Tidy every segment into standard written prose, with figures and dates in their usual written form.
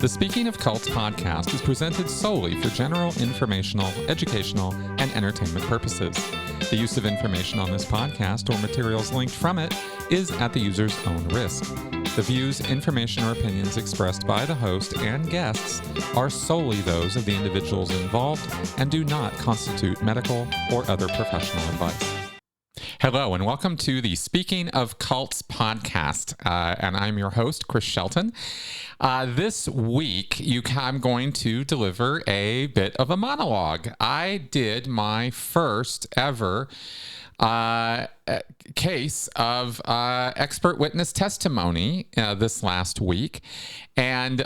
The Speaking of Cults podcast is presented solely for general informational, educational, and entertainment purposes. The use of information on this podcast or materials linked from it is at the user's own risk. The views, information, or opinions expressed by the host and guests are solely those of the individuals involved and do not constitute medical or other professional advice. Hello, and welcome to the Speaking of Cults podcast, and I'm your host, Chris Shelton. This week, I'm going to deliver a bit of a monologue. I did my first ever case of expert witness testimony this last week, and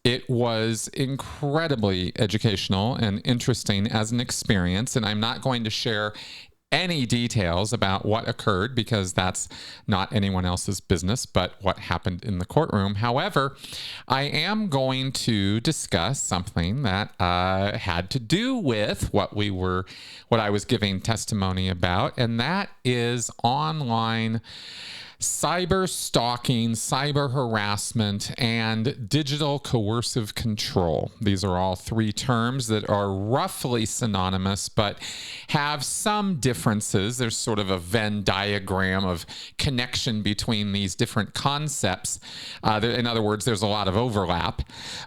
it was incredibly educational and interesting as an experience, and I'm not going to share any details about what occurred because that's not anyone else's business but what happened in the courtroom. However, I am going to discuss something that had to do with what I was giving testimony about, and that is online cyberstalking, cyber-harassment, and digital coercive control. These are all three terms that are roughly synonymous but have some differences. There's sort of a Venn diagram of connection between these different concepts. In other words, there's a lot of overlap,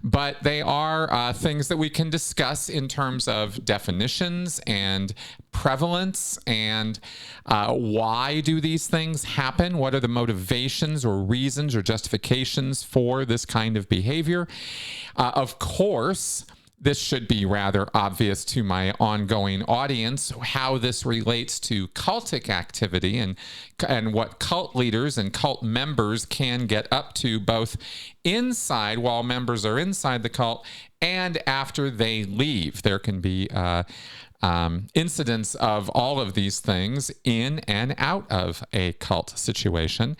but they are things that we can discuss in terms of definitions and prevalence and why do these things happen? What are the motivations or reasons or justifications for this kind of behavior? Of course, this should be rather obvious to my ongoing audience, how this relates to cultic activity and what cult leaders and cult members can get up to both inside while members are inside the cult and after they leave. There can be incidents of all of these things in and out of a cult situation.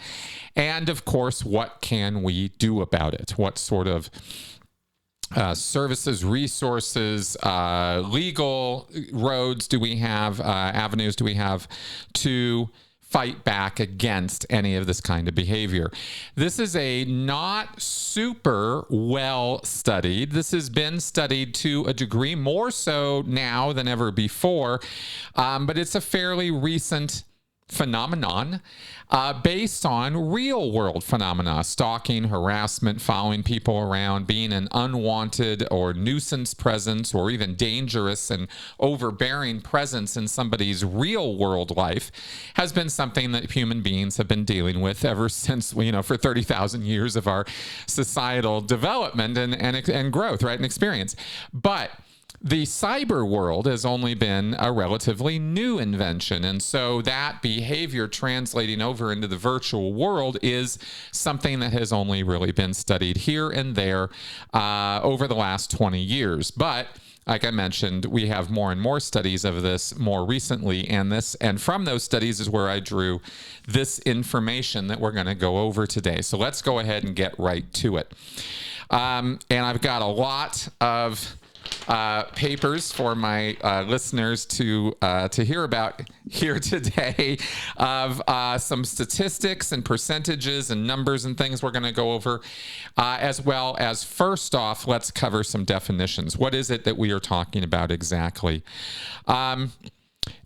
And of course, what can we do about it? What sort of services, resources, legal roads do we have, avenues do we have to fight back against any of this kind of behavior? This is a not super well studied. This has been studied to a degree, more so now than ever before, but it's a fairly recent phenomenon based on real world phenomena: stalking, harassment, following people around, being an unwanted or nuisance presence, or even dangerous and overbearing presence in somebody's real world life has been something that human beings have been dealing with ever since, for 30,000 years of our societal development and growth, right, and experience. But the cyber world has only been a relatively new invention, and so that behavior translating over into the virtual world is something that has only really been studied here and there over the last 20 years. But like I mentioned, we have more and more studies of this more recently, and from those studies is where I drew this information that we're going to go over today. So let's go ahead and get right to it. And I've got a lot of papers for my listeners to hear about here today of some statistics and percentages and numbers and things we're going to go over, as well as, first off, let's cover some definitions. What is it that we are talking about exactly?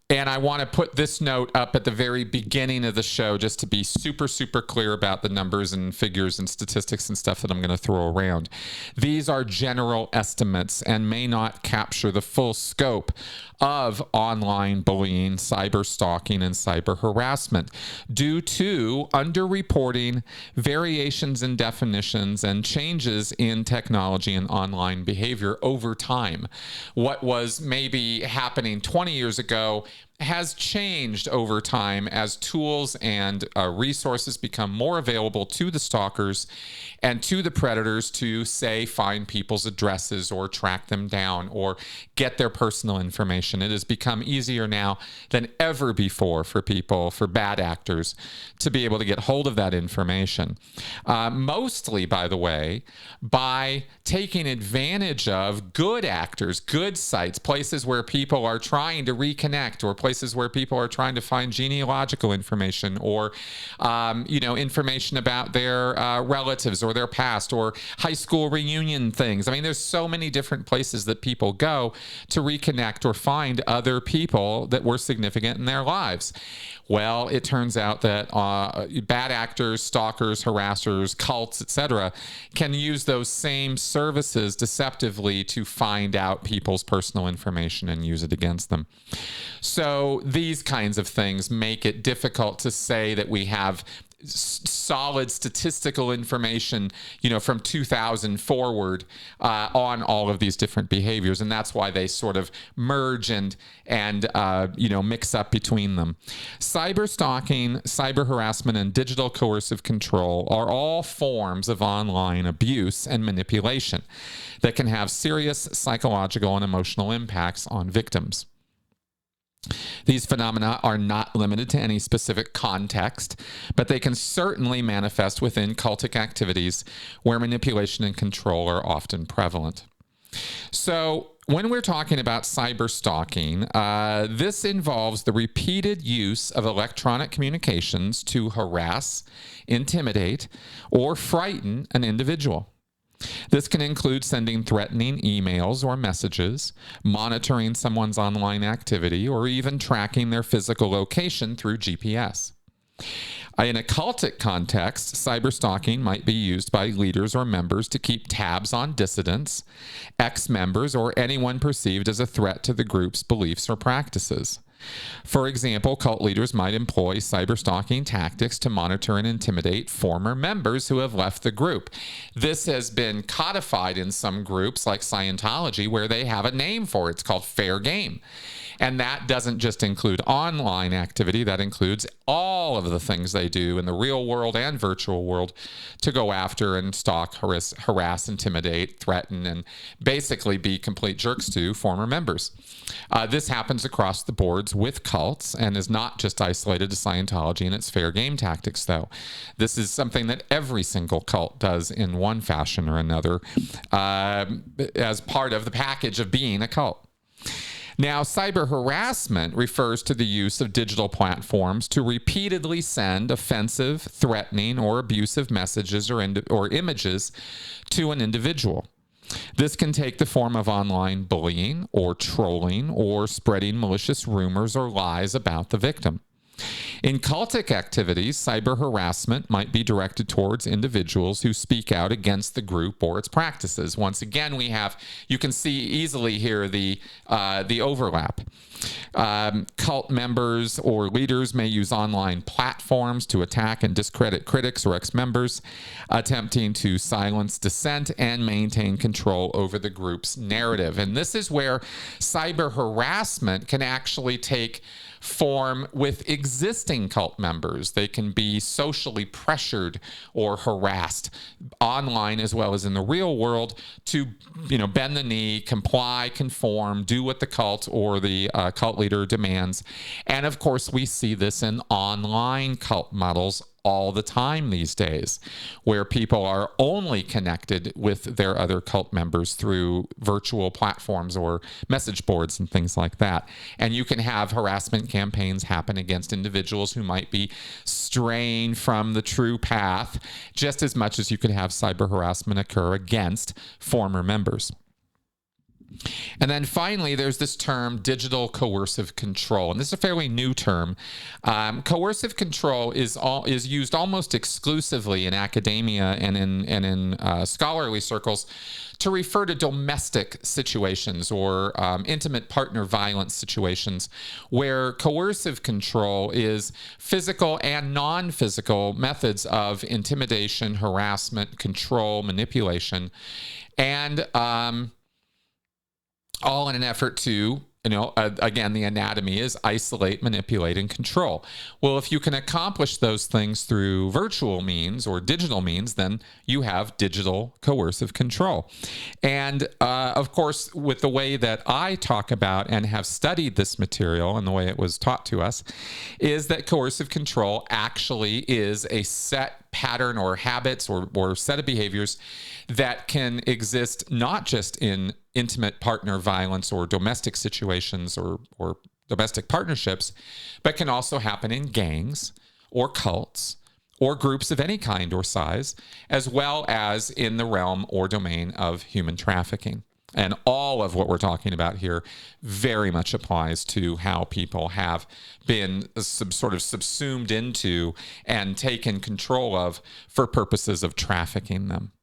And I want to put this note up at the very beginning of the show just to be super, super clear about the numbers and figures and statistics and stuff that I'm going to throw around. These are general estimates and may not capture the full scope of online bullying, cyber stalking, and cyber harassment due to underreporting, variations in definitions, and changes in technology and online behavior over time. What was maybe happening 20 years ago has changed over time as tools and resources become more available to the stalkers and to the predators to, say, find people's addresses or track them down or get their personal information. It has become easier now than ever before for people, for bad actors, to be able to get hold of that information. Mostly, by the way, by taking advantage of good actors, good sites, places where people are trying to reconnect or places places where people are trying to find genealogical information or, information about their relatives or their past or high school reunion things. I mean, there's so many different places that people go to reconnect or find other people that were significant in their lives. Well, it turns out that bad actors, stalkers, harassers, cults, etc., can use those same services deceptively to find out people's personal information and use it against them. So these kinds of things make it difficult to say that we have solid statistical information, from 2000 forward on all of these different behaviors, and that's why they sort of merge and mix up between them. Cyberstalking, cyber harassment, and digital coercive control are all forms of online abuse and manipulation that can have serious psychological and emotional impacts on victims. These phenomena are not limited to any specific context, but they can certainly manifest within cultic activities where manipulation and control are often prevalent. So, when we're talking about cyberstalking, this involves the repeated use of electronic communications to harass, intimidate, or frighten an individual. This can include sending threatening emails or messages, monitoring someone's online activity, or even tracking their physical location through GPS. In a cultic context, cyberstalking might be used by leaders or members to keep tabs on dissidents, ex-members, or anyone perceived as a threat to the group's beliefs or practices. For example, cult leaders might employ cyberstalking tactics to monitor and intimidate former members who have left the group. This has been codified in some groups like Scientology, where they have a name for it. It's called fair game. And that doesn't just include online activity. That includes all of the things they do in the real world and virtual world to go after and stalk, harass, intimidate, threaten, and basically be complete jerks to former members. This happens across the boards with cults and is not just isolated to Scientology and its fair game tactics, though. This is something that every single cult does in one fashion or another as part of the package of being a cult. Now, cyber harassment refers to the use of digital platforms to repeatedly send offensive, threatening, or abusive messages or images to an individual. This can take the form of online bullying or trolling or spreading malicious rumors or lies about the victim. In cultic activities, cyber harassment might be directed towards individuals who speak out against the group or its practices. Once again, you can see easily here the overlap. Cult members or leaders may use online platforms to attack and discredit critics or ex-members, attempting to silence dissent and maintain control over the group's narrative. And this is where cyber harassment can actually take form with existing cult members. They can be socially pressured or harassed online as well as in the real world to, bend the knee, comply, conform, do what the cult or the cult leader demands. And of course, we see this in online cult models all the time these days, where people are only connected with their other cult members through virtual platforms or message boards and things like that. And you can have harassment campaigns happen against individuals who might be straying from the true path, just as much as you could have cyber harassment occur against former members. And then finally, there's this term digital coercive control, and this is a fairly new term. Coercive control is used almost exclusively in academia and in scholarly circles to refer to domestic situations or intimate partner violence situations, where coercive control is physical and non-physical methods of intimidation, harassment, control, manipulation, and all in an effort to, again, the anatomy is isolate, manipulate, and control. Well, if you can accomplish those things through virtual means or digital means, then you have digital coercive control. And of course, with the way that I talk about and have studied this material and the way it was taught to us, is that coercive control actually is a set pattern or habits or set of behaviors that can exist not just in intimate partner violence or domestic situations or domestic partnerships, but can also happen in gangs or cults or groups of any kind or size, as well as in the realm or domain of human trafficking. And all of what we're talking about here very much applies to how people have been sort of subsumed into and taken control of for purposes of trafficking them.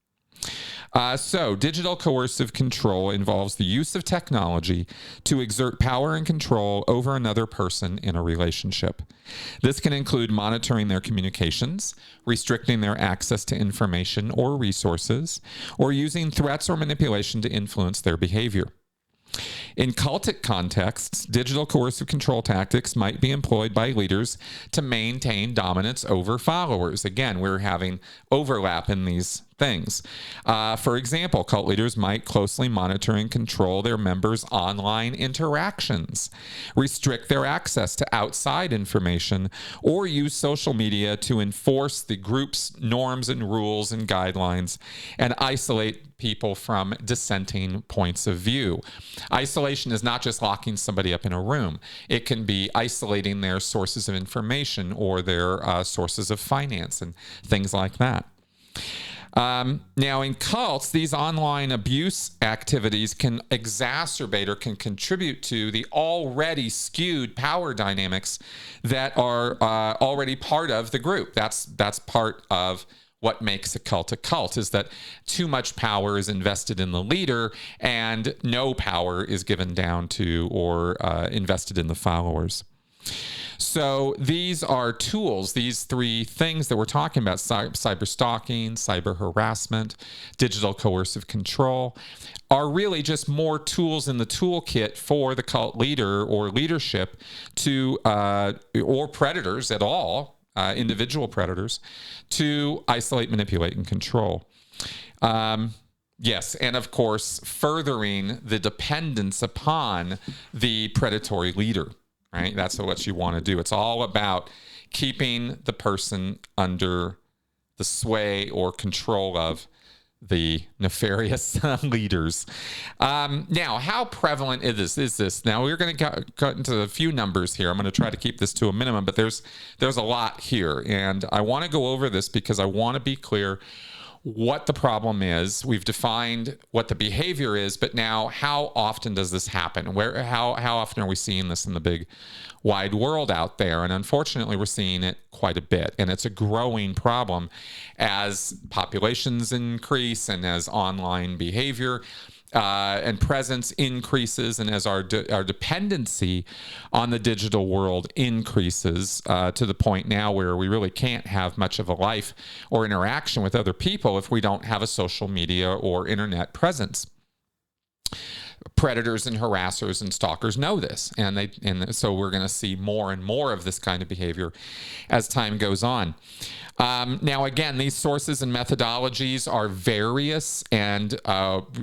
So digital coercive control involves the use of technology to exert power and control over another person in a relationship. This can include monitoring their communications, restricting their access to information or resources, or using threats or manipulation to influence their behavior. In cultic contexts, digital coercive control tactics might be employed by leaders to maintain dominance over followers. Again, we're having overlap in these things. For example, cult leaders might closely monitor and control their members' online interactions, restrict their access to outside information, or use social media to enforce the group's norms and rules and guidelines and isolate people from dissenting points of view. Isolation is not just locking somebody up in a room. It can be isolating their sources of information or their sources of finance and things like that. Now, in cults, these online abuse activities can exacerbate or can contribute to the already skewed power dynamics that are already part of the group. That's part of what makes a cult, is that too much power is invested in the leader and no power is given down to or invested in the followers. So these are tools, these three things that we're talking about: cyberstalking, cyber-harassment, digital coercive control, are really just more tools in the toolkit for the cult leader or leadership to, or predators at all, individual predators, to isolate, manipulate, and control. Yes, and of course, furthering the dependence upon the predatory leader. Right? That's what you want to do. It's all about keeping the person under the sway or control of the nefarious leaders. Now, how prevalent is this? Now, we're going to cut into a few numbers here. I'm going to try to keep this to a minimum, but there's a lot here. And I want to go over this because I want to be clear what the problem is. We've defined what the behavior is, but now how often does this happen? How often are we seeing this in the big wide world out there? And unfortunately, we're seeing it quite a bit. And it's a growing problem as populations increase and as online behavior and presence increases, and as our dependency on the digital world increases to the point now where we really can't have much of a life or interaction with other people if we don't have a social media or internet presence. Predators and harassers and stalkers know this, and so we're going to see more and more of this kind of behavior as time goes on. Now, again, these sources and methodologies are various and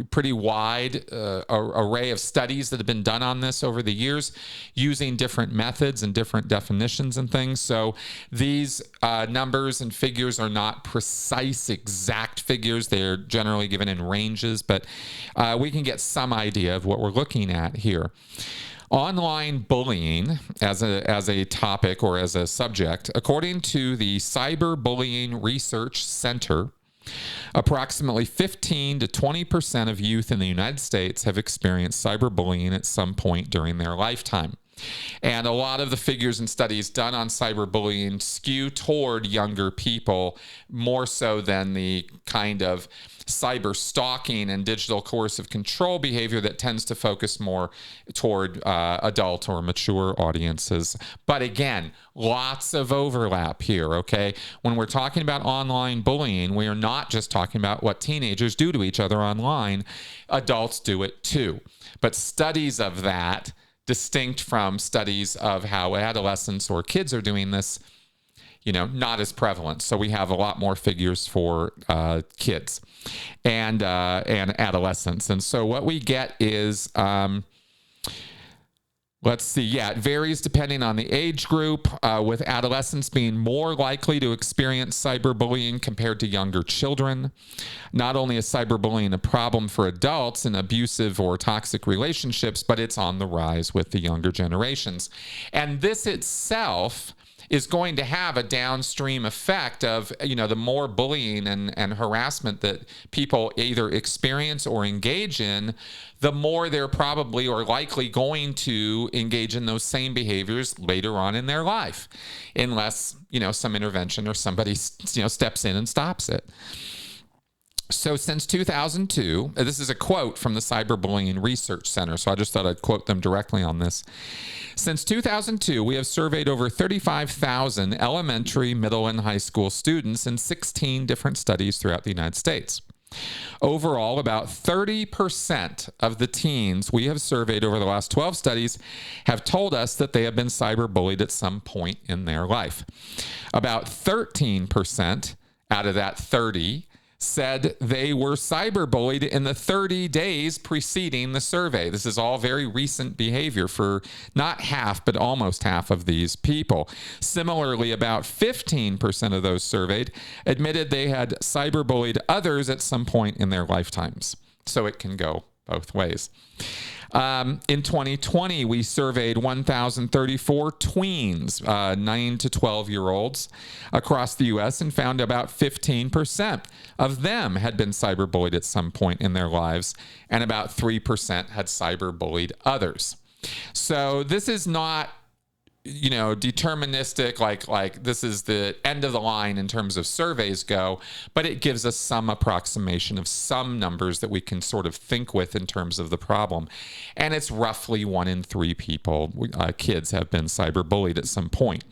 pretty wide array of studies that have been done on this over the years using different methods and different definitions and things. So these numbers and figures are not precise, exact figures. They're generally given in ranges, but we can get some idea of what we're looking at here. Online bullying as a topic or as a subject, according to the Cyberbullying Research Center, approximately 15 to 20% of youth in the United States have experienced cyberbullying at some point during their lifetime. And a lot of the figures and studies done on cyberbullying skew toward younger people more so than the kind of cyber stalking and digital coercive control behavior that tends to focus more toward adult or mature audiences. But again, lots of overlap here, okay? When we're talking about online bullying, we are not just talking about what teenagers do to each other online. Adults do it too. But studies of that, distinct from studies of how adolescents or kids are doing this, not as prevalent. So we have a lot more figures for kids and adolescents. And so what we get is, let's Let's see. Yeah, it varies depending on the age group, with adolescents being more likely to experience cyberbullying compared to younger children. Not only is cyberbullying a problem for adults in abusive or toxic relationships, but it's on the rise with the younger generations. And this itself is going to have a downstream effect of, the more bullying and harassment that people either experience or engage in, the more they're probably or likely going to engage in those same behaviors later on in their life, unless, some intervention or somebody, steps in and stops it. So since 2002, this is a quote from the Cyberbullying Research Center, so I just thought I'd quote them directly on this. Since 2002, we have surveyed over 35,000 elementary, middle, and high school students in 16 different studies throughout the United States. Overall, about 30% of the teens we have surveyed over the last 12 studies have told us that they have been cyberbullied at some point in their life. About 13% out of that 30 said they were cyberbullied in the 30 days preceding the survey. This is all very recent behavior for not half, but almost half of these people. Similarly, about 15% of those surveyed admitted they had cyberbullied others at some point in their lifetimes. So it can go both ways. In 2020, we surveyed 1,034 tweens, 9 to 12-year-olds across the U.S. and found about 15% of them had been cyberbullied at some point in their lives, and about 3% had cyberbullied others. So this is not, deterministic, like this is the end of the line in terms of surveys go, but it gives us some approximation of some numbers that we can sort of think with in terms of the problem. And it's roughly 1 in 3 people, kids, have been cyberbullied at some point.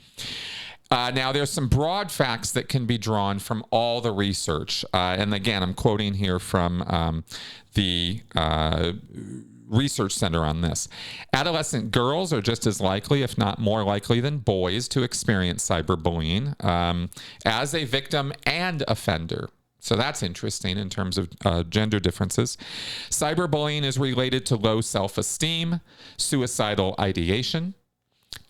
Now, there's some broad facts that can be drawn from all the research. And again, I'm quoting here from the Research Center on this. Adolescent girls are just as likely, if not more likely, than boys to experience cyberbullying as a victim and offender. So that's interesting in terms of gender differences. Cyberbullying is related to low self-esteem, suicidal ideation,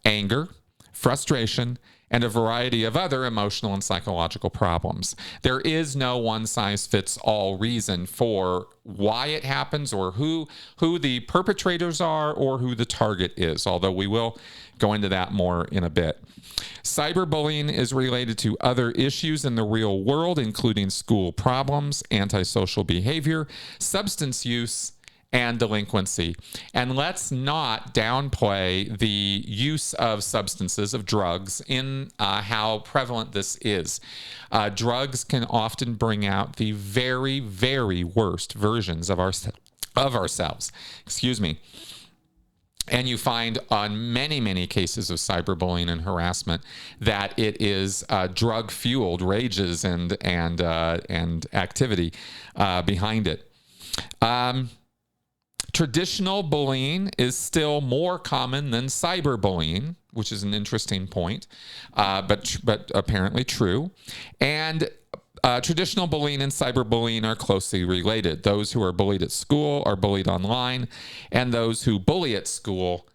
anger, frustration, and a variety of other emotional and psychological problems. There is no one-size-fits-all reason for why it happens or who the perpetrators are or who the target is, although we will go into that more in a bit. Cyberbullying is related to other issues in the real world, including school problems, antisocial behavior, substance use, and delinquency. And let's not downplay the use of substances, of drugs, in how prevalent this is. Drugs can often bring out the very, very worst versions of ourselves. Excuse me. And you find on many, many cases of cyberbullying and harassment that it is drug-fueled rages and activity behind it. Traditional bullying is still more common than cyberbullying, which is an interesting point, but apparently true. And traditional bullying and cyberbullying are closely related. Those who are bullied at school are bullied online, and those who bully at school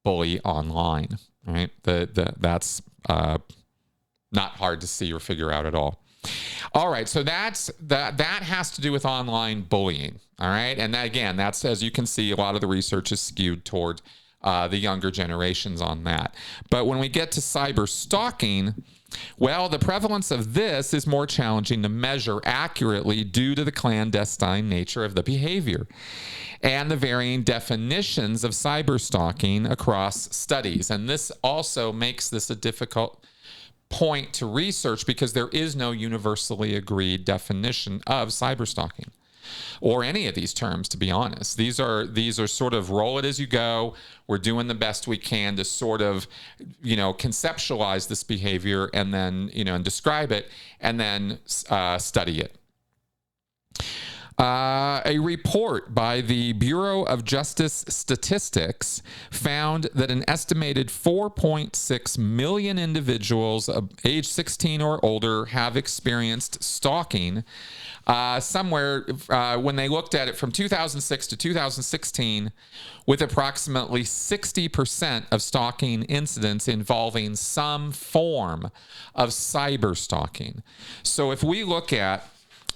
bully online. Right? That's not hard to see or figure out at all. All right, so that has to do with online bullying. All right, and again, that's, as you can see, a lot of the research is skewed toward the younger generations on that. But when we get to cyber stalking, well, the prevalence of this is more challenging to measure accurately due to the clandestine nature of the behavior and the varying definitions of cyber stalking across studies. And this also makes this a difficult point to research because there is no universally agreed definition of cyberstalking or any of these terms, to be honest. These are sort of roll it as you go. We're doing the best we can to sort of, conceptualize this behavior and then, and describe it and then study it. A report by the Bureau of Justice Statistics found that an estimated 4.6 million individuals of age 16 or older have experienced stalking. Somewhere when they looked at it from 2006 to 2016, with approximately 60% of stalking incidents involving some form of cyber stalking. So if we look at,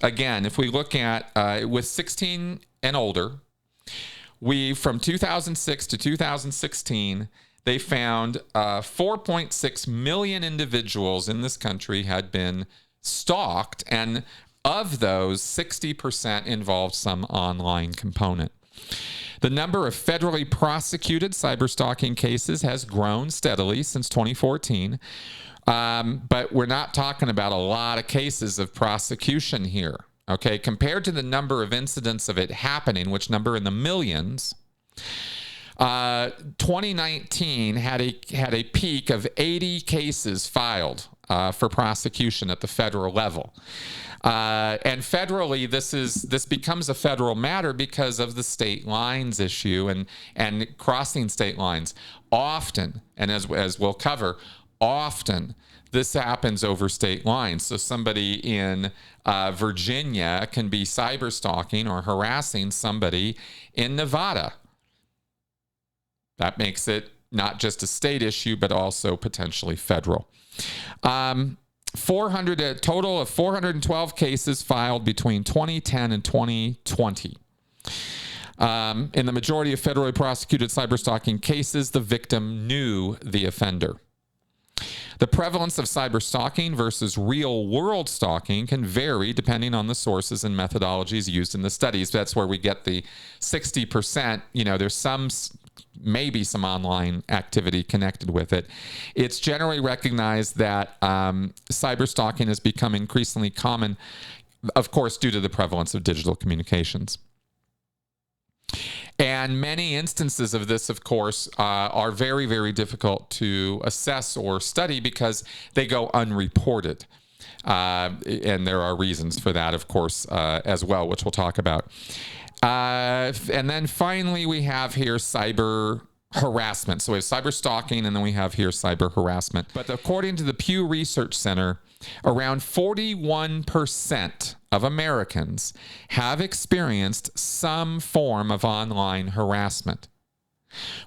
again, with 16 and older, from 2006 to 2016, they found 4.6 million individuals in this country had been stalked, and of those, 60% involved some online component. The number of federally prosecuted cyberstalking cases has grown steadily since 2014, but we're not talking about a lot of cases of prosecution here. Okay, compared to the number of incidents of it happening, which number in the millions, 2019 had a peak of 80 cases filed for prosecution at the federal level. And federally, this becomes a federal matter because of the state lines issue and crossing state lines. Often, and as we'll cover, often this happens over state lines. So somebody in Virginia can be cyber stalking or harassing somebody in Nevada. That makes it not just a state issue, but also potentially federal. A total of 412 cases filed between 2010 and 2020. In the majority of federally prosecuted cyberstalking cases, the victim knew the offender. The prevalence of cyberstalking versus real-world stalking can vary depending on the sources and methodologies used in the studies. That's where we get the 60%. There's maybe some online activity connected with it. It's generally recognized that cyberstalking has become increasingly common, of course, due to the prevalence of digital communications. And many instances of this, of course, are very, very difficult to assess or study because they go unreported. And there are reasons for that, of course, as well, which we'll talk about. And then finally, we have here cyber harassment. So we have cyber stalking, and then we have here cyber harassment. But according to the Pew Research Center, around 41% of Americans have experienced some form of online harassment,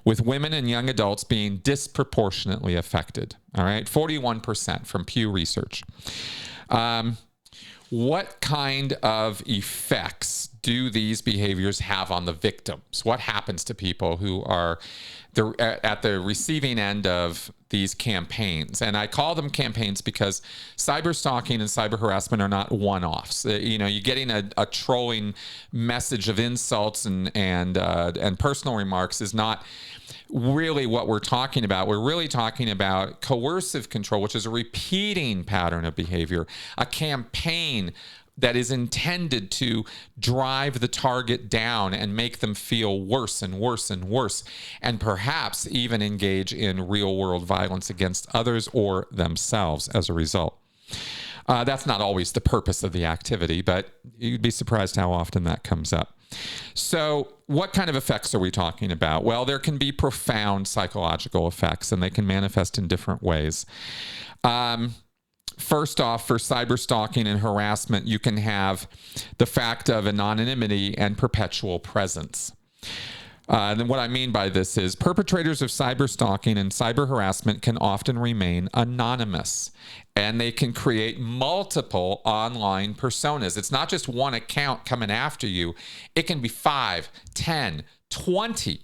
with women and young adults being disproportionately affected. All right, 41% from Pew Research. What kind of effects do these behaviors have on the victims? What happens to people who are at the receiving end of these campaigns? And I call them campaigns because cyber stalking and cyber harassment are not one-offs. You're getting a trolling message of insults and personal remarks is not really what we're talking about. We're really talking about coercive control, which is a repeating pattern of behavior, a campaign that is intended to drive the target down and make them feel worse and worse and worse, and perhaps even engage in real-world violence against others or themselves as a result. That's not always the purpose of the activity, but you'd be surprised how often that comes up. So what kind of effects are we talking about? Well, there can be profound psychological effects, and they can manifest in different ways. First off, for cyber stalking and harassment, you can have the fact of anonymity and perpetual presence. And what I mean by this is perpetrators of cyber stalking and cyber harassment can often remain anonymous, and they can create multiple online personas. It's not just one account coming after you. It can be 5, 10, 20,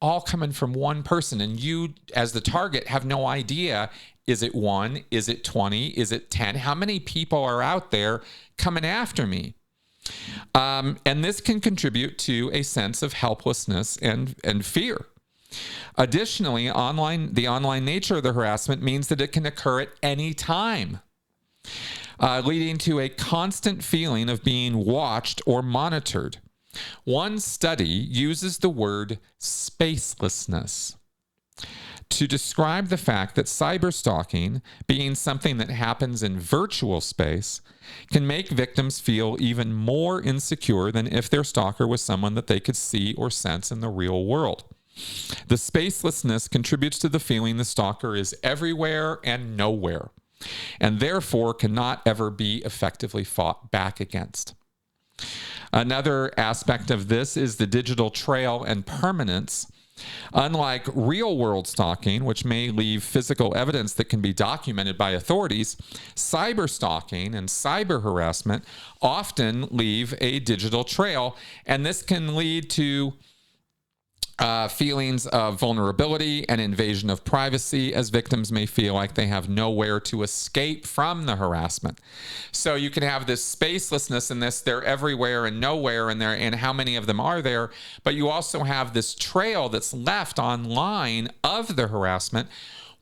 all coming from one person. And you, as the target, have no idea, is it 1? Is it 20? Is it 10? How many people are out there coming after me? And this can contribute to a sense of helplessness and fear. Additionally, the online nature of the harassment means that it can occur at any time, leading to a constant feeling of being watched or monitored. One study uses the word spacelessness to describe the fact that cyberstalking, being something that happens in virtual space, can make victims feel even more insecure than if their stalker was someone that they could see or sense in the real world. The spacelessness contributes to the feeling the stalker is everywhere and nowhere, and therefore cannot ever be effectively fought back against. Another aspect of this is the digital trail and permanence. Unlike real-world stalking, which may leave physical evidence that can be documented by authorities, cyberstalking and cyber-harassment often leave a digital trail, and this can lead to feelings of vulnerability and invasion of privacy, as victims may feel like they have nowhere to escape from the harassment. So you can have this spacelessness in this, they're everywhere and nowhere, and how many of them are there, but you also have this trail that's left online of the harassment,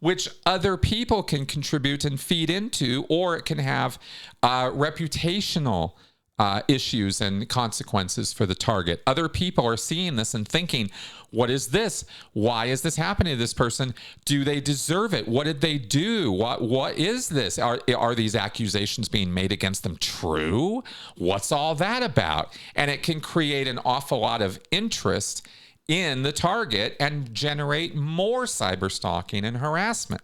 which other people can contribute and feed into, or it can have reputational issues and consequences for the target. Other people are seeing this and thinking, what is this? Why is this happening to this person? Do they deserve it? What did they do? What is this? Are these accusations being made against them true? What's all that about? And it can create an awful lot of interest in the target and generate more cyberstalking and harassment.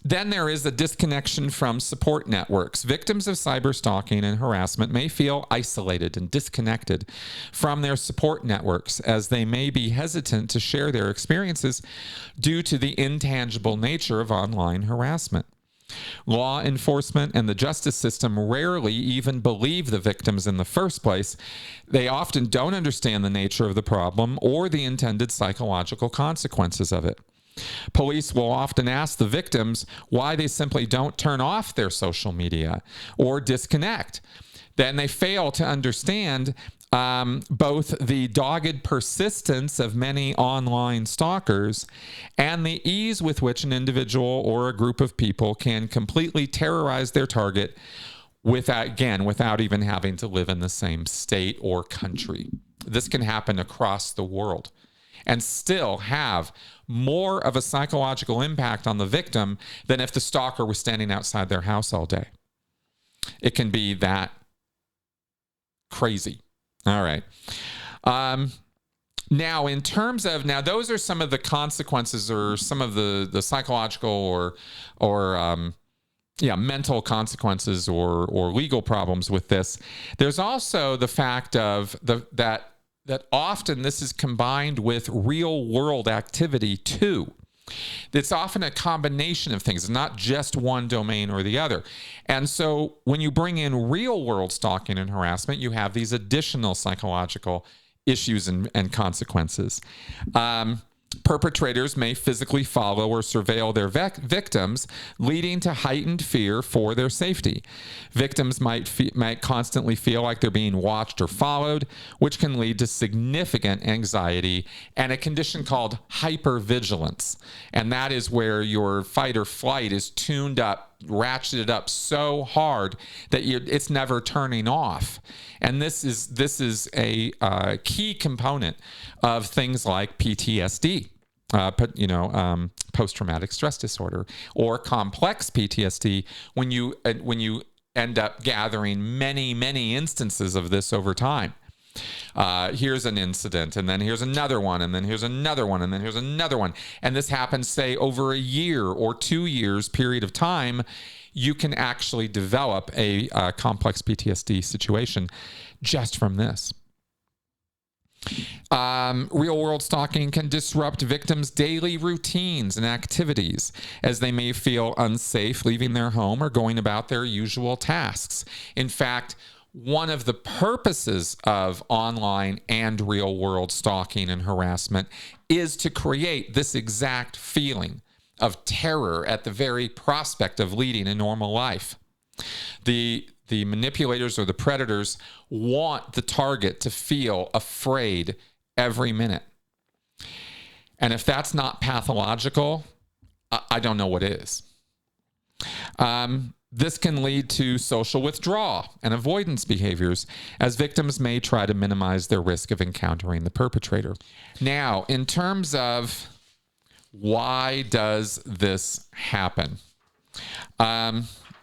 Then there is a disconnection from support networks. Victims of cyberstalking and harassment may feel isolated and disconnected from their support networks, as they may be hesitant to share their experiences due to the intangible nature of online harassment. Law enforcement and the justice system rarely even believe the victims in the first place. They often don't understand the nature of the problem or the intended psychological consequences of it. Police will often ask the victims why they simply don't turn off their social media or disconnect. Then they fail to understand both the dogged persistence of many online stalkers and the ease with which an individual or a group of people can completely terrorize their target without even having to live in the same state or country. This can happen across the world and still have more of a psychological impact on the victim than if the stalker was standing outside their house all day. It can be that crazy. All right. Now, in terms of, those are some of the consequences or some of the psychological or mental consequences or legal problems with this. There's also the fact of that often this is combined with real world activity too. It's often a combination of things, not just one domain or the other. And so when you bring in real world stalking and harassment, you have these additional psychological issues and consequences. Perpetrators may physically follow or surveil their victims, leading to heightened fear for their safety. Victims might constantly feel like they're being watched or followed, which can lead to significant anxiety and a condition called hypervigilance. And that is where your fight or flight is tuned up, ratcheted up so hard that it's never turning off. And this is a key component of things like PTSD, post-traumatic stress disorder, or complex PTSD. When you end up gathering many instances of this over time. Here's an incident, and then here's another one, and then here's another one, and then here's another one. And this happens, say, over a year or 2 years period of time, you can actually develop a complex PTSD situation just from this. Real-world stalking can disrupt victims' daily routines and activities, as they may feel unsafe leaving their home or going about their usual tasks. In fact, one of the purposes of online and real-world stalking and harassment is to create this exact feeling of terror at the very prospect of leading a normal life. The manipulators or the predators want the target to feel afraid every minute. And if that's not pathological, I don't know what is. This can lead to social withdrawal and avoidance behaviors, as victims may try to minimize their risk of encountering the perpetrator. Now, in terms of why does this happen?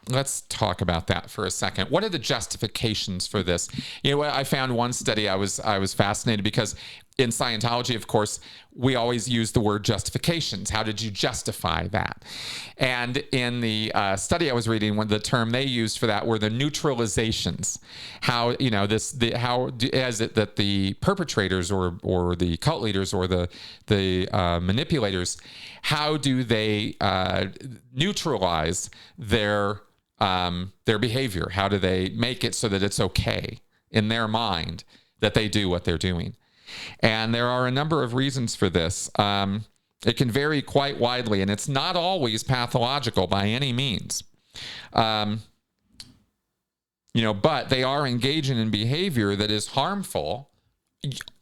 Let's talk about that for a second. What are the justifications for this? You know, I found one study I was fascinated because in Scientology, of course, we always use the word justifications. How did you justify that? And in the study I was reading, the term they used for that were the neutralizations. How, you know, how is it that the perpetrators or the cult leaders or the manipulators, how do they neutralize their behavior? How do they make it so that it's okay in their mind that they do what they're doing? And there are a number of reasons for this. It can vary quite widely, and it's not always pathological by any means. But they are engaging in behavior that is harmful.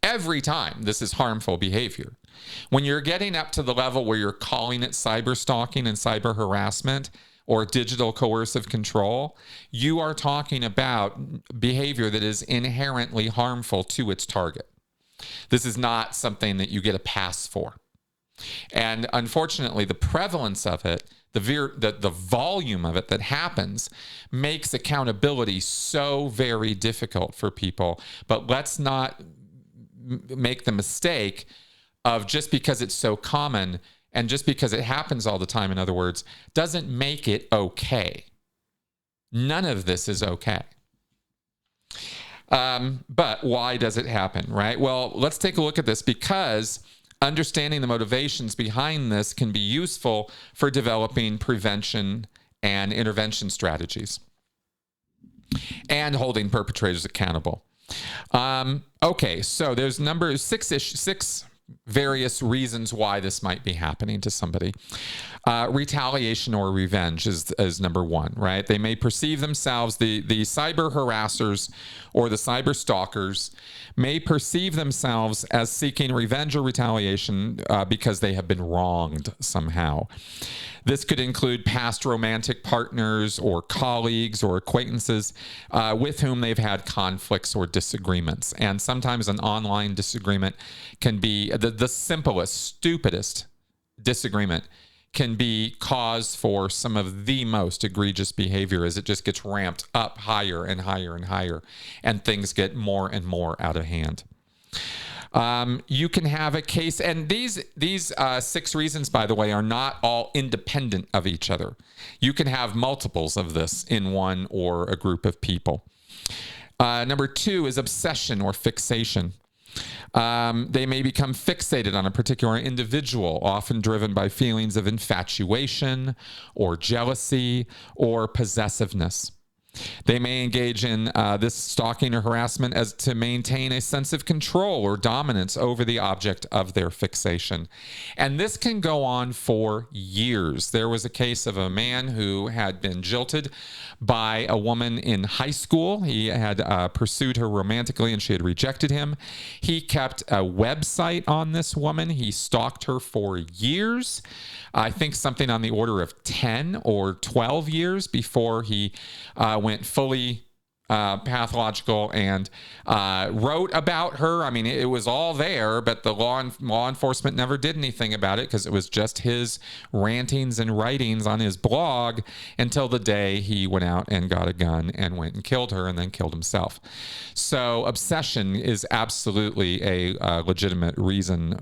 Every time this is harmful behavior. When you're getting up to the level where you're calling it cyberstalking and cyber-harassment or digital coercive control, you are talking about behavior that is inherently harmful to its target. This is not something that you get a pass for. And unfortunately, the prevalence of it, the volume of it that happens, makes accountability so very difficult for people. But let's not make the mistake of just because it's so common and just because it happens all the time, in other words, doesn't make it okay. None of this is okay. But why does it happen, right? Well, let's take a look at this, because understanding the motivations behind this can be useful for developing prevention and intervention strategies and holding perpetrators accountable. Okay, so there's six various reasons why this might be happening to somebody. Retaliation or revenge is number one, right? They may perceive themselves, the cyber harassers or the cyber stalkers may perceive themselves as seeking revenge or retaliation because they have been wronged somehow. This could include past romantic partners or colleagues or acquaintances with whom they've had conflicts or disagreements. And sometimes an online disagreement can be the simplest, stupidest disagreement can be cause for some of the most egregious behavior as it just gets ramped up higher and higher and higher, and things get more and more out of hand. You can have a case, and these 6 reasons, by the way, are not all independent of each other. You can have multiples of this in one or a group of people. Number 2 is obsession or fixation. They may become fixated on a particular individual, often driven by feelings of infatuation or jealousy or possessiveness. They may engage in this stalking or harassment as to maintain a sense of control or dominance over the object of their fixation. And this can go on for years. There was a case of a man who had been jilted by a woman in high school. He had pursued her romantically and she had rejected him. He kept a website on this woman. He stalked her for years. I think something on the order of 10 or 12 years before he went fully pathological and wrote about her. I mean, it was all there, but the law enforcement never did anything about it because it was just his rantings and writings on his blog until the day he went out and got a gun and went and killed her and then killed himself. So obsession is absolutely a legitimate reason,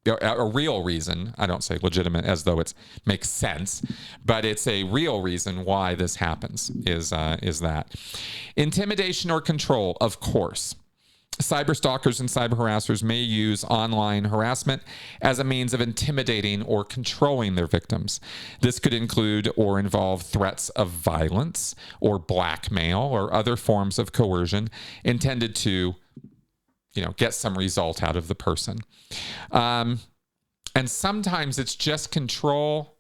a real reason. I don't say legitimate as though it makes sense, but it's a real reason why this happens is that. Intimidation or control, of course. Cyberstalkers and cyber harassers may use online harassment as a means of intimidating or controlling their victims. This could include or involve threats of violence or blackmail or other forms of coercion intended to get some result out of the person. And sometimes it's just control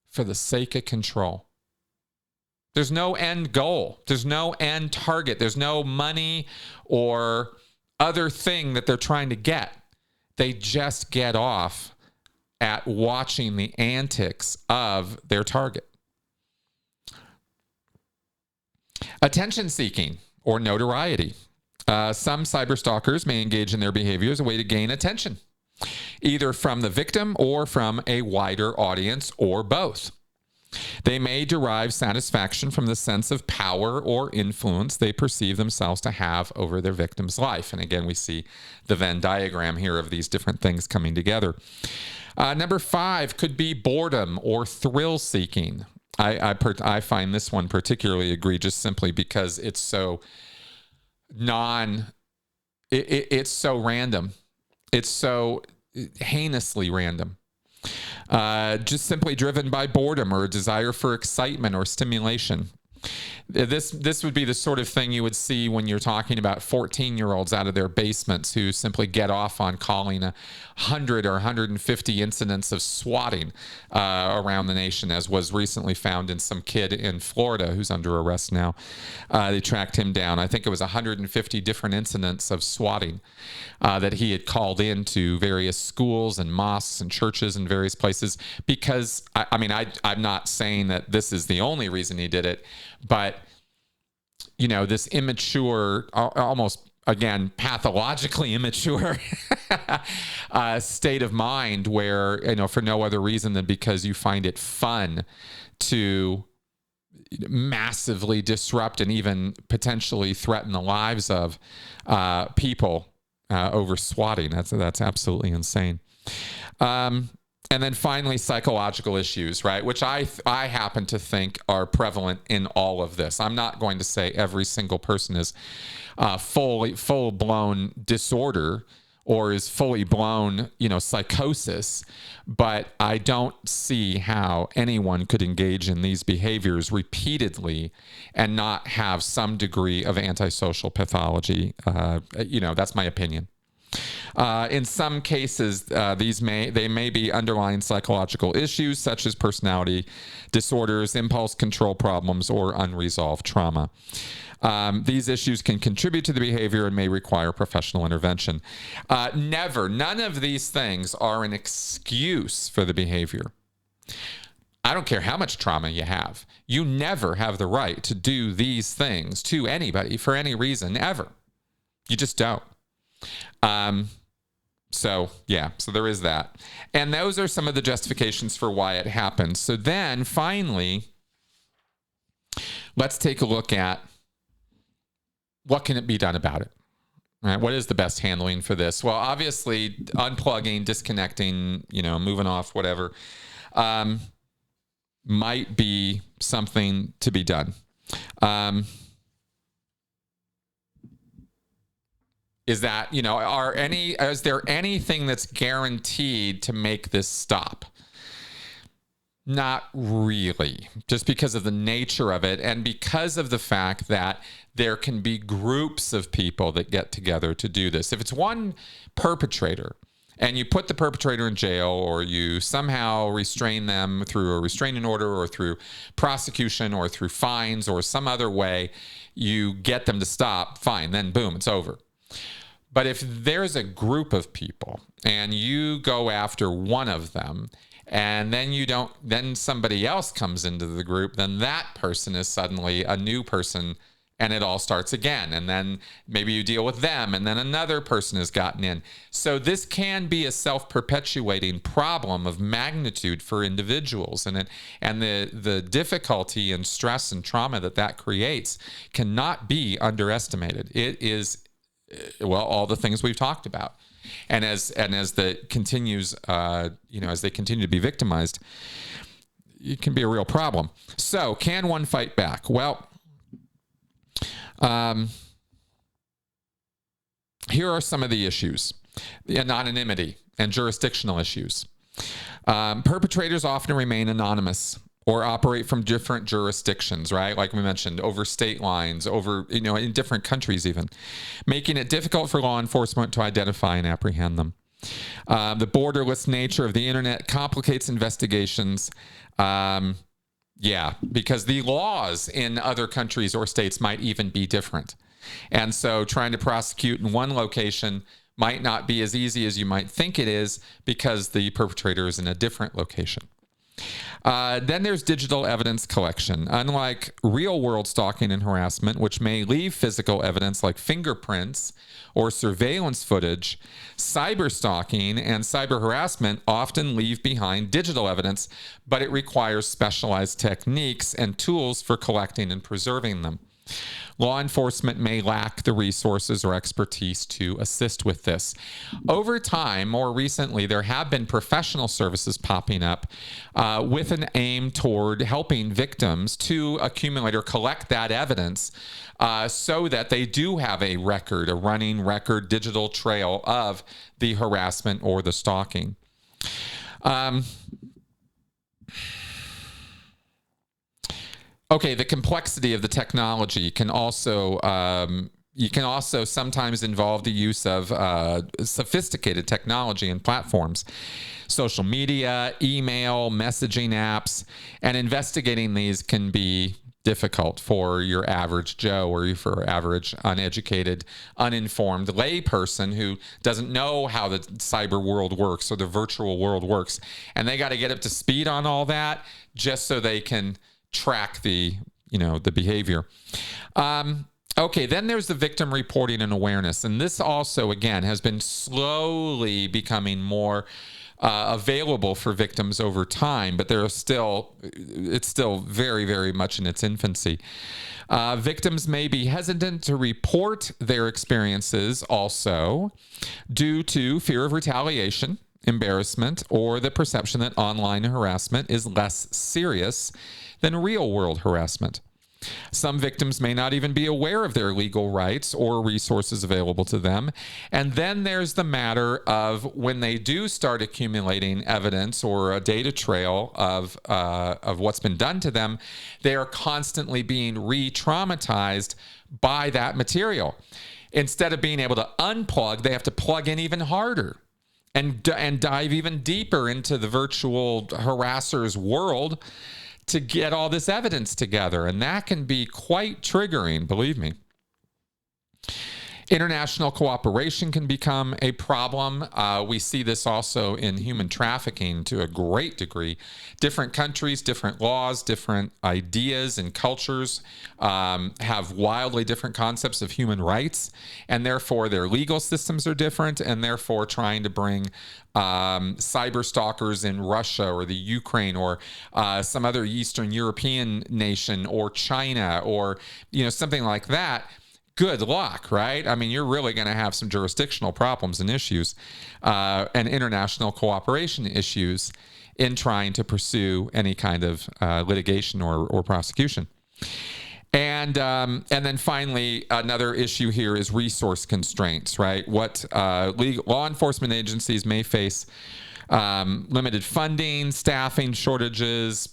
for the sake of control. There's no end goal. There's no end target. There's no money or other thing that they're trying to get. They just get off at watching the antics of their target. Attention seeking or notoriety. Some cyberstalkers may engage in their behavior as a way to gain attention, either from the victim or from a wider audience, or both. They may derive satisfaction from the sense of power or influence they perceive themselves to have over their victim's life. And again, we see the Venn diagram here of these different things coming together. Number 5 could be boredom or thrill seeking. I find this one particularly egregious simply because it's so it's so random. It's so heinously random. Just simply driven by boredom or a desire for excitement or stimulation. This would be the sort of thing you would see when you're talking about 14-year-olds out of their basements who simply get off on calling 100 or 150 incidents of swatting around the nation, as was recently found in some kid in Florida who's under arrest now. They tracked him down. I think it was 150 different incidents of swatting that he had called into various schools and mosques and churches and various places. Because, I'm not saying that this is the only reason he did it, but this immature, almost, again, pathologically immature state of mind where, for no other reason than because you find it fun to massively disrupt and even potentially threaten the lives of people over swatting. That's absolutely insane. And then finally, psychological issues, right? Which I happen to think are prevalent in all of this. I'm not going to say every single person is full-blown disorder or is fully blown, psychosis, but I don't see how anyone could engage in these behaviors repeatedly and not have some degree of antisocial pathology. That's my opinion. In some cases, they may be underlying psychological issues such as personality disorders, impulse control problems, or unresolved trauma. These issues can contribute to the behavior and may require professional intervention. None of these things are an excuse for the behavior. I don't care how much trauma you have. You never have the right to do these things to anybody for any reason, ever. You just don't. So there is that. And those are some of the justifications for why it happens. So then finally, let's take a look at what can it be done about it. All right, what is the best handling for this? Well, obviously unplugging, disconnecting, moving off, whatever, might be something to be done. Is that, is there anything that's guaranteed to make this stop? Not really, just because of the nature of it and because of the fact that there can be groups of people that get together to do this. If it's one perpetrator and you put the perpetrator in jail or you somehow restrain them through a restraining order or through prosecution or through fines or some other way, you get them to stop, fine, then boom, it's over. But if there's a group of people and you go after one of them and then somebody else comes into the group, then that person is suddenly a new person and it all starts again. And then maybe you deal with them and then another person has gotten in. So this can be a self-perpetuating problem of magnitude for individuals. And the difficulty and stress and trauma that creates cannot be underestimated. It is, all the things we've talked about. And as that continues, as they continue to be victimized, it can be a real problem. So can one fight back? Well, here are some of the issues. The anonymity and jurisdictional issues. Perpetrators often remain anonymous or operate from different jurisdictions, right? Like we mentioned, over state lines, in different countries even, making it difficult for law enforcement to identify and apprehend them. The borderless nature of the internet complicates investigations. Because the laws in other countries or states might even be different. And so trying to prosecute in one location might not be as easy as you might think it is because the perpetrator is in a different location. Then there's digital evidence collection. Unlike real-world stalking and harassment, which may leave physical evidence like fingerprints or surveillance footage, cyberstalking and cyber harassment often leave behind digital evidence, but it requires specialized techniques and tools for collecting and preserving them. Law enforcement may lack the resources or expertise to assist with this. Over time, more recently, there have been professional services popping up with an aim toward helping victims to accumulate or collect that evidence so that they do have a record, a running record, digital trail of the harassment or the stalking. Okay, the complexity of the technology can also sometimes involve the use of sophisticated technology and platforms, social media, email, messaging apps, and investigating these can be difficult for your average Joe or for average uneducated, uninformed layperson who doesn't know how the cyber world works or the virtual world works. And they got to get up to speed on all that just so they can track the behavior. Okay, then there's the victim reporting and awareness. And this also, again, has been slowly becoming more available for victims over time, but it's still very, very much in its infancy. Victims may be hesitant to report their experiences also due to fear of retaliation, embarrassment, or the perception that online harassment is less serious than real-world harassment. Some victims may not even be aware of their legal rights or resources available to them. And then there's the matter of when they do start accumulating evidence or a data trail of what's been done to them, they are constantly being re-traumatized by that material. Instead of being able to unplug, they have to plug in even harder and dive even deeper into the virtual harasser's world to get all this evidence together. And that can be quite triggering, believe me. International cooperation can become a problem. We see this also in human trafficking to a great degree. Different countries, different laws, different ideas and cultures have wildly different concepts of human rights, and therefore their legal systems are different, and therefore trying to bring cyber stalkers in Russia or the Ukraine or some other Eastern European nation or China or something like that, good luck, right? I mean, you're really going to have some jurisdictional problems and issues and international cooperation issues in trying to pursue any kind of litigation or prosecution. And then finally, another issue here is resource constraints, right? What law enforcement agencies may face limited funding, staffing shortages,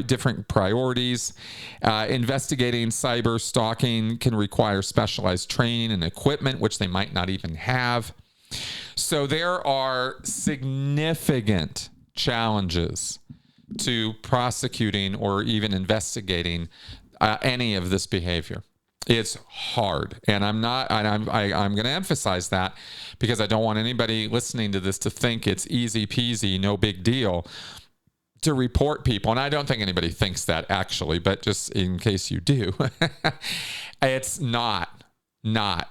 different priorities. Investigating cyber stalking can require specialized training and equipment, which they might not even have. So there are significant challenges to prosecuting or even investigating any of this behavior. It's hard, and I'm going to emphasize that because I don't want anybody listening to this to think it's easy peasy, no big deal to report people. And I don't think anybody thinks that actually, but just in case you do, it's not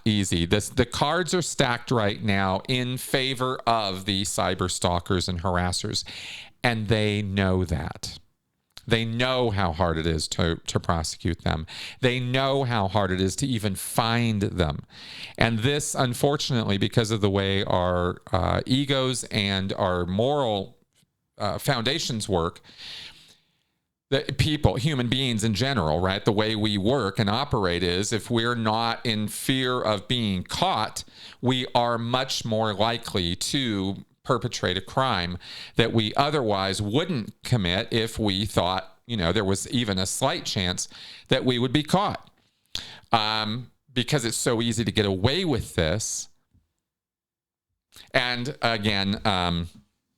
easy. The cards are stacked right now in favor of the cyber stalkers and harassers, and they know that. They know how hard it is to prosecute them. They know how hard it is to even find them. And this, unfortunately, because of the way our egos and our moral foundations work, that people, human beings in general, right, the way we work and operate is if we're not in fear of being caught, we are much more likely to perpetrate a crime that we otherwise wouldn't commit if we thought, there was even a slight chance that we would be caught. Because it's so easy to get away with this. And again,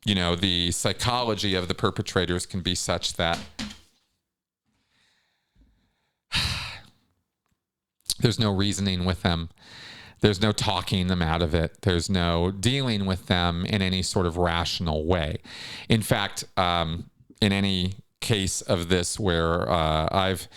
the psychology of the perpetrators can be such that there's no reasoning with them. There's no talking them out of it. There's no dealing with them in any sort of rational way. In fact, in any case of this where I've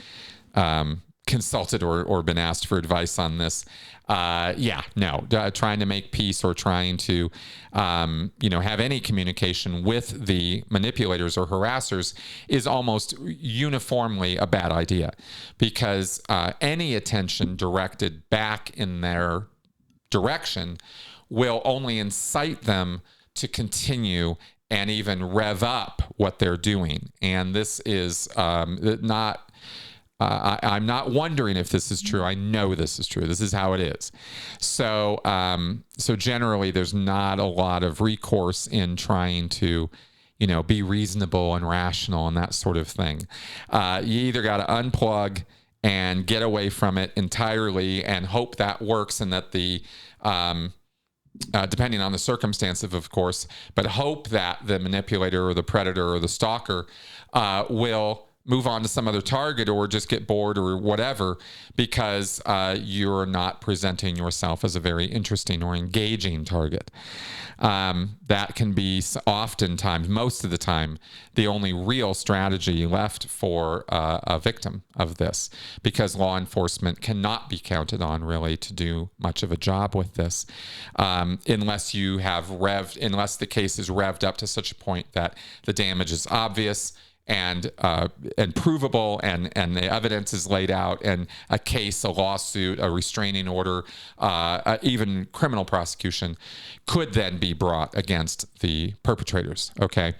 consulted or been asked for advice on this, trying to make peace or trying to, have any communication with the manipulators or harassers is almost uniformly a bad idea, because any attention directed back in their direction will only incite them to continue and even rev up what they're doing. And this is not... I'm not wondering if this is true. I know this is true. This is how it is. So generally, there's not a lot of recourse in trying to, be reasonable and rational and that sort of thing. You either got to unplug and get away from it entirely and hope that works, and that the depending on the circumstances, of course, but hope that the manipulator or the predator or the stalker will move on to some other target or just get bored or whatever, because you're not presenting yourself as a very interesting or engaging target. That can be oftentimes, most of the time, the only real strategy left for a victim of this, because law enforcement cannot be counted on really to do much of a job with this, unless you have unless the case is revved up to such a point that the damage is obvious and provable, and the evidence is laid out, and a case, a lawsuit, a restraining order, even criminal prosecution could then be brought against the perpetrators. Okay,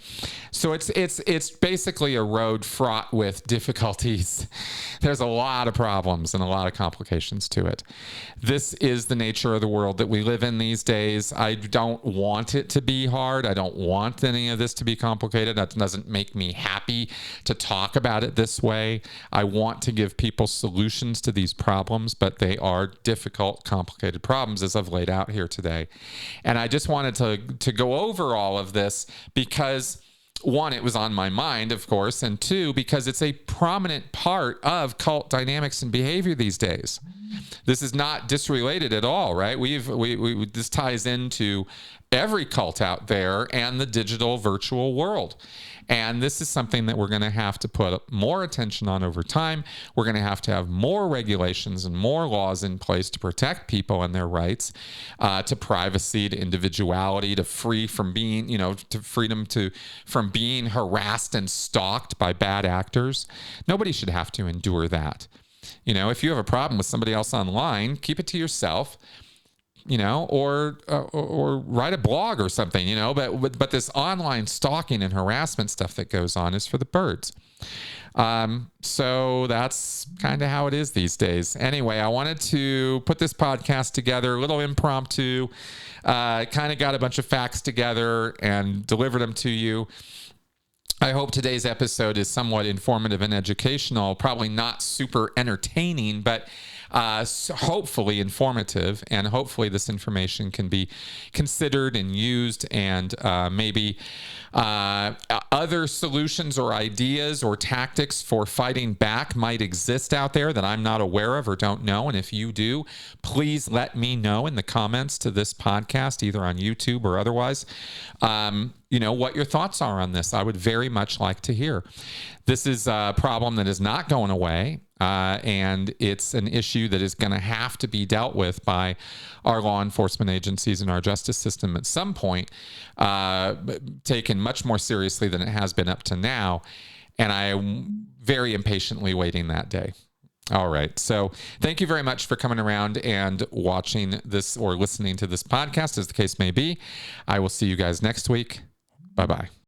so it's basically a road fraught with difficulties. There's a lot of problems and a lot of complications to it. This is the nature of the world that we live in these days. I don't want it to be hard. I don't want any of this to be complicated. That doesn't make me happy to talk about it this way. I want to give people solutions to these problems, but they are difficult, complicated problems, as I've laid out here today. And I just wanted to go over all of this because, one, it was on my mind, of course, and two, because it's a prominent part of cult dynamics and behavior these days. This is not disrelated at all, right? This ties into every cult out there and the digital virtual world. And this is something that we're going to have to put more attention on over time. We're going to have more regulations and more laws in place to protect people and their rights, to privacy, to individuality, to freedom from being harassed and stalked by bad actors. Nobody should have to endure that. If you have a problem with somebody else online, keep it to yourself. Or write a blog or something, but this online stalking and harassment stuff that goes on is for the birds. So that's kind of how it is these days. Anyway, I wanted to put this podcast together, a little impromptu, kind of got a bunch of facts together and delivered them to you. I hope today's episode is somewhat informative and educational, probably not super entertaining, but hopefully informative, and hopefully this information can be considered and used, and maybe other solutions or ideas or tactics for fighting back might exist out there that I'm not aware of or don't know. And if you do, please let me know in the comments to this podcast, either on YouTube or otherwise, what your thoughts are on this. I would very much like to hear. This is a problem that is not going away. And it's an issue that is going to have to be dealt with by our law enforcement agencies and our justice system at some point, taken much more seriously than it has been up to now. And I am very impatiently waiting that day. All right. So thank you very much for coming around and watching this or listening to this podcast, as the case may be. I will see you guys next week. Bye-bye.